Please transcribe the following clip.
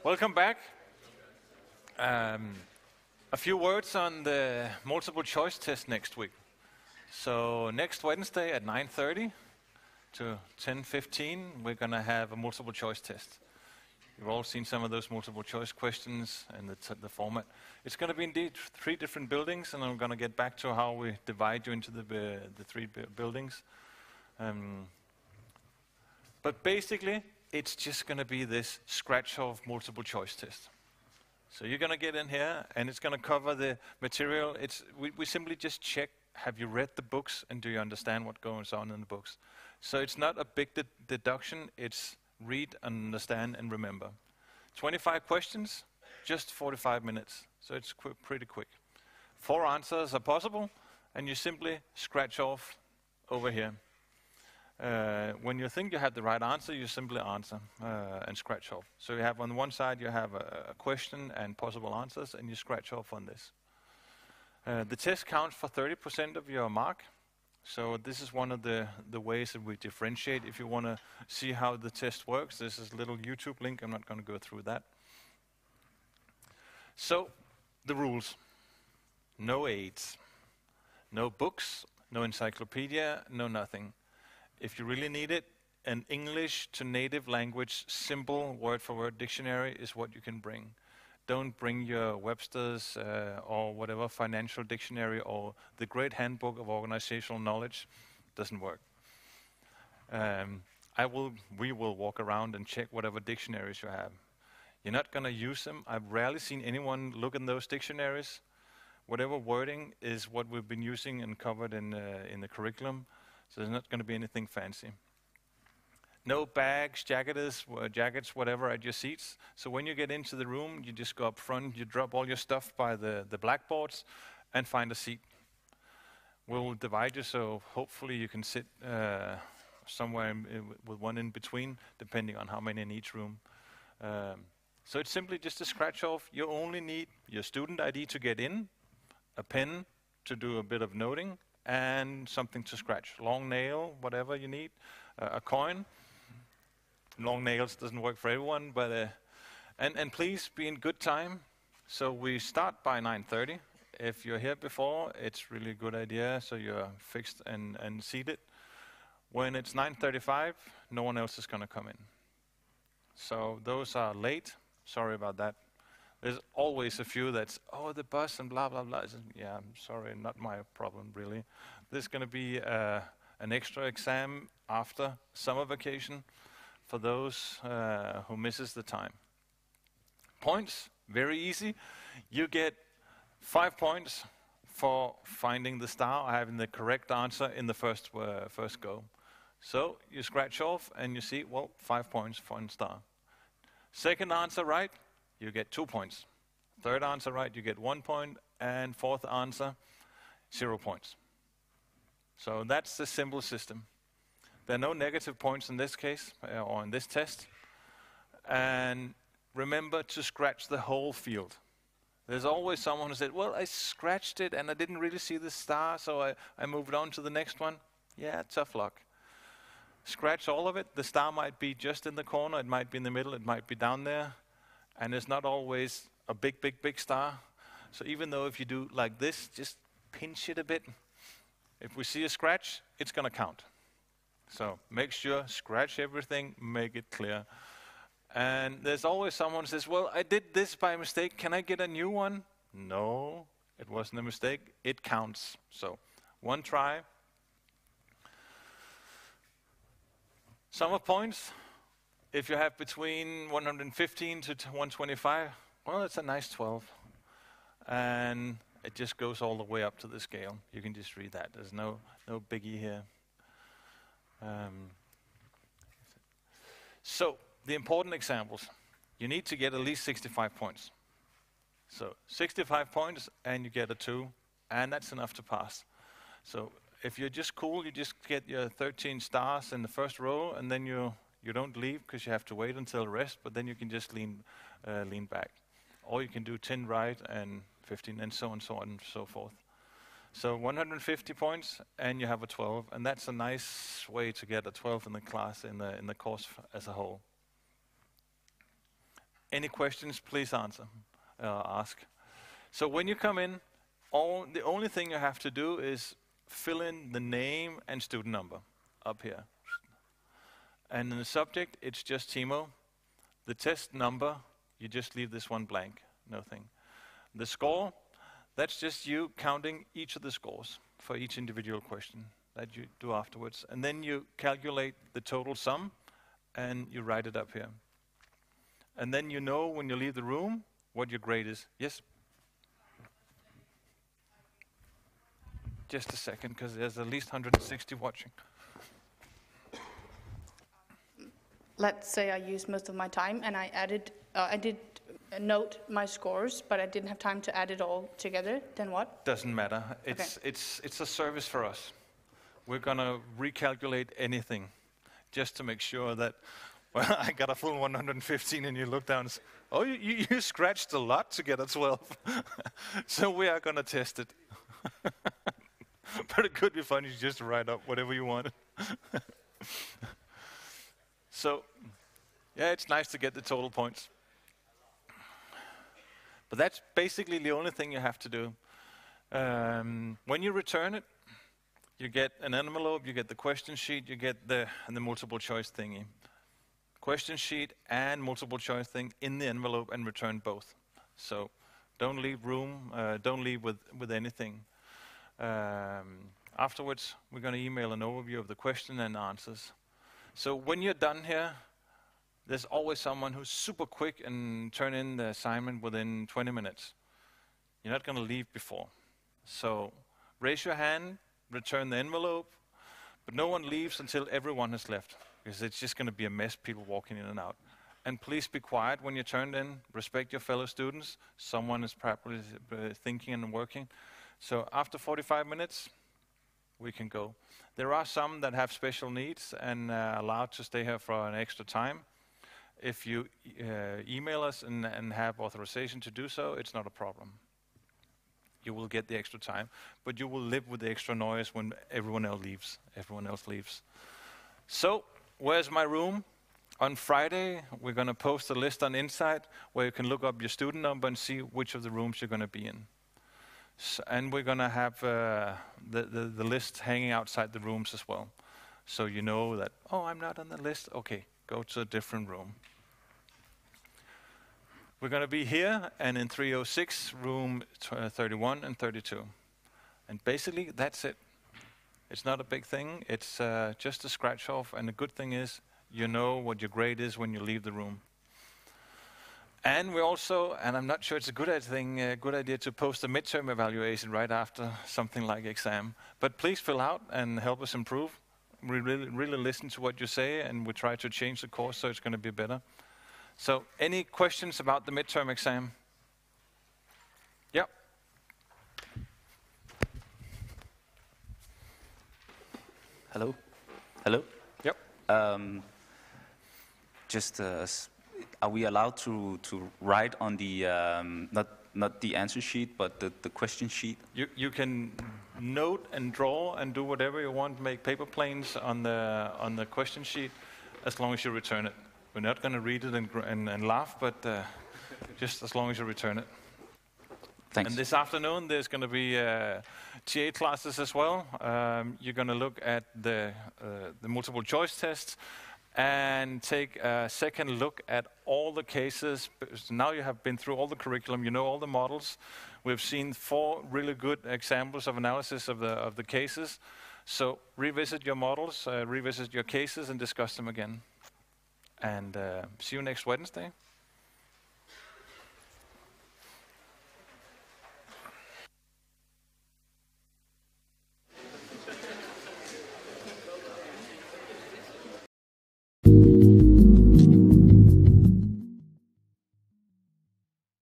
Welcome back. A few words on the multiple choice test next week. So next Wednesday at 9:30 to 10:15, we're going to have a multiple choice test. You've all seen some of those multiple choice questions and the format. It's going to be indeed 3 different buildings, and I'm going to get back to how we divide you into the 3 buildings. But basically, it's just going to be this scratch-off multiple choice test. So you're going to get in here, and it's going to cover the material. We simply just check, have you read the books, and do you understand what goes on in the books? So it's not a big deduction. It's read, understand, and remember. 25 questions, just 45 minutes. So it's pretty quick. 4 answers are possible, and you simply scratch off over here. When you think you have the right answer, you simply answer and scratch off. So you have on one side, you have a question and possible answers, and you scratch off on this. The test counts for 30% of your mark. So this is one of the ways that we differentiate. If you want to see how the test works, this is a little YouTube link. I'm not going to go through that. So the rules. No aids. No books, no encyclopedia, no nothing. If you really need it, an English to native language, simple word-for-word dictionary is what you can bring. Don't bring your Webster's or whatever financial dictionary or the Great Handbook of Organizational Knowledge. Doesn't work. We will walk around and check whatever dictionaries you have. You're not going to use them. I've rarely seen anyone look in those dictionaries. Whatever wording is what we've been using and covered in the curriculum. So there's not going to be anything fancy. No bags, jackets, whatever at your seats. So when you get into the room, you just go up front, you drop all your stuff by the blackboards and find a seat. We'll divide you, so hopefully you can sit somewhere with one in between, depending on how many in each room. So it's simply just a scratch off. You only need your student ID to get in, a pen to do a bit of noting, and something to scratch. Long nail, whatever you need, a coin. Long nails doesn't work for everyone, but and please be in good time. So we start by 9:30. If you're here before, it's really a good idea, so you're fixed and seated. When it's 9:35, no one else is going to come in. So those are late. Sorry about that. There's always a few that's, the bus and blah, blah, blah. Yeah, I'm sorry, not my problem, really. There's going to be an extra exam after summer vacation for those who misses the time. Points, very easy. You get 5 points for finding the star or having the correct answer in the first go. So you scratch off and you see, 5 points for one star. Second answer right, you get 2 points. Third answer right, you get 1 point. And fourth answer, 0 points. So that's the simple system. There are no negative points in this case, or in this test. And remember to scratch the whole field. There's always someone who said, I scratched it and I didn't really see the star, so I moved on to the next one. Yeah, tough luck. Scratch all of it. The star might be just in the corner, it might be in the middle, it might be down there. And it's not always a big, big, big star. So even though if you do like this, just pinch it a bit. If we see a scratch, it's going to count. So make sure, scratch everything, make it clear. And there's always someone who says, I did this by mistake. Can I get a new one? No, it wasn't a mistake. It counts. So 1 try. Sum of points. If you have between 115 to 125, it's a nice 12. And it just goes all the way up to the scale. You can just read that. There's no biggie here. So the important examples. You need to get at least 65 points. So 65 points and you get a 2, and that's enough to pass. So if you're just cool, you just get your 13 stars in the first row, and then you don't leave because you have to wait until the rest, but then you can just lean back. Or you can do 10 right and 15 and so on and so forth. So 150 points and you have a 12, and that's a nice way to get a 12 in the class, in the course as a whole. Any questions, please ask. So when you come in, the only thing you have to do is fill in the name and student number up here. And in the subject, it's just Timo. The test number, you just leave this one blank, nothing. The score, that's just you counting each of the scores for each individual question that you do afterwards. And then you calculate the total sum and you write it up here. And then you know when you leave the room what your grade is. Yes? Just a second, because there's at least 160 watching. Let's say I used most of my time and I did note my scores, but I didn't have time to add it all together. Then what? Doesn't matter. It's a service for us. We're gonna recalculate anything just to make sure that, well, I got a full 115 and you look down and say, oh, you scratched a lot to get a 12. So we are gonna test it. But it could be fun, you just write up whatever you want. So, yeah, it's nice to get the total points. But that's basically the only thing you have to do. When you return it, you get an envelope, you get the question sheet, you get the multiple choice thingy. Question sheet and multiple choice thing in the envelope and return both. So don't leave room, don't leave with anything. Afterwards, we're going to email an overview of the question and answers. So when you're done here, there's always someone who's super quick and turn in the assignment within 20 minutes. You're not going to leave before. So raise your hand, return the envelope, but no one leaves until everyone has left, because it's just going to be a mess, people walking in and out. And please be quiet when you turn in, respect your fellow students. Someone is probably thinking and working. So after 45 minutes, we can go. There are some that have special needs and allowed to stay here for an extra time. If you email us and have authorization to do so, it's not a problem. You will get the extra time, but you will live with the extra noise when everyone else leaves. So, where's my room? On Friday, we're going to post a list on Insight where you can look up your student number and see which of the rooms you're going to be in. And we're going to have the list hanging outside the rooms as well. So you know that, oh, I'm not on the list. Okay, go to a different room. We're going to be here and in 306, room 31 and 32. And basically, that's it. It's not a big thing. It's just a scratch off. And the good thing is, you know what your grade is when you leave the room. And we also, and I'm not sure it's a good idea to post a midterm evaluation right after something like exam. But please fill out and help us improve. We really listen to what you say, and we try to change the course so it's going to be better. So, any questions about the midterm exam? Yep. Hello. Hello. Yep. Are we allowed to write on the not the answer sheet, but the question sheet? You can note and draw and do whatever you want. Make paper planes on the question sheet, as long as you return it. We're not going to read it and laugh, but just as long as you return it. Thanks. And this afternoon, there's going to be TA classes as well. You're going to look at the multiple choice tests and take a second look at all the cases. Now you have been through all the curriculum, you know all the models. We've seen 4 really good examples of analysis of the cases. So revisit your models, revisit your cases, and discuss them again. And see you next Wednesday.